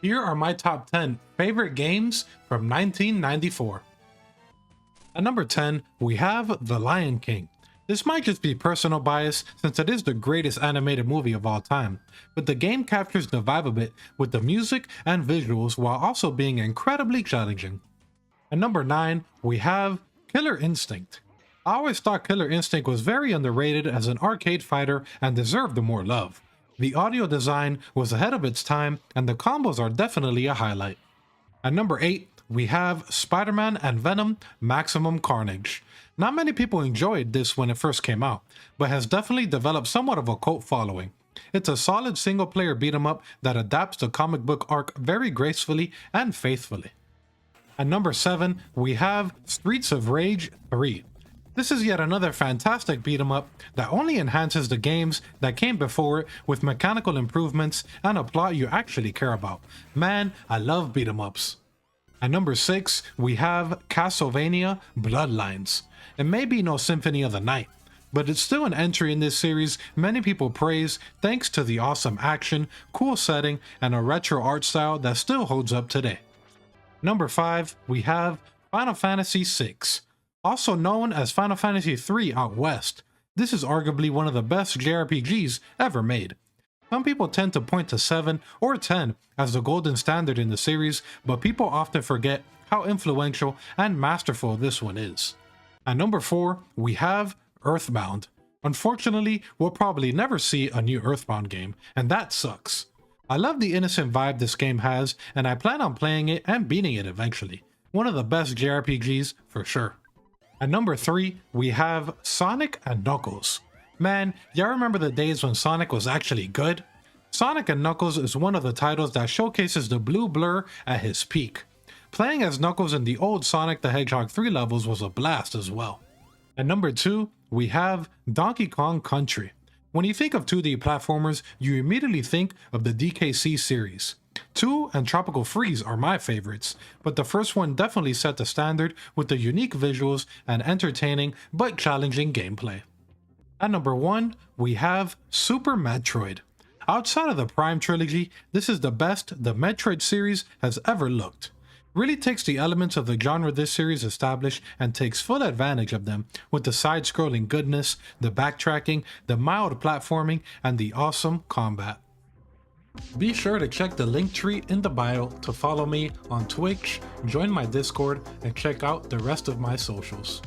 Here are my top 10 favorite games from 1994. At number 10, we have The Lion King. This might just be personal bias since it is the greatest animated movie of all time, but the game captures the vibe of it with the music and visuals while also being incredibly challenging. At number 9, we have Killer Instinct. I always thought Killer Instinct was very underrated as an arcade fighter and deserved more love. The audio design was ahead of its time and the combos are definitely a highlight. At number 8, we have Spider-Man and Venom Maximum Carnage. Not many people enjoyed this when it first came out, but has definitely developed somewhat of a cult following. It's a solid single-player beat-em-up that adapts the comic book arc very gracefully and faithfully. At number 7, we have Streets of Rage 3. This is yet another fantastic beat-em-up that only enhances the games that came before it with mechanical improvements and a plot you actually care about. Man, I love beat-em-ups. At number 6, we have Castlevania Bloodlines. It may be no Symphony of the Night, but it's still an entry in this series many people praise thanks to the awesome action, cool setting, and a retro art style that still holds up today. Number 5, we have Final Fantasy VI. Also known as Final Fantasy III out west, this is arguably one of the best JRPGs ever made. Some people tend to point to 7 or 10 as the golden standard in the series, but people often forget how influential and masterful this one is. At number 4, we have Earthbound. Unfortunately, we'll probably never see a new Earthbound game, and that sucks. I love the innocent vibe this game has, and I plan on playing it and beating it eventually. One of the best JRPGs for sure. At number 3, we have Sonic and Knuckles. Man, y'all remember the days when Sonic was actually good? Sonic and Knuckles is one of the titles that showcases the blue blur at his peak. Playing as Knuckles in the old Sonic the Hedgehog 3 levels was a blast as well. At number 2, we have Donkey Kong Country. When you think of 2D platformers, you immediately think of the DKC series. 2 and Tropical Freeze are my favorites, but the first one definitely set the standard with the unique visuals and entertaining but challenging gameplay. At number 1, we have Super Metroid. Outside of the Prime trilogy, this is the best the Metroid series has ever looked. Really takes the elements of the genre this series established and takes full advantage of them with the side-scrolling goodness, the backtracking, the mild platforming, and the awesome combat. Be sure to check the link tree in the bio to follow me on Twitch, join my Discord, and check out the rest of my socials.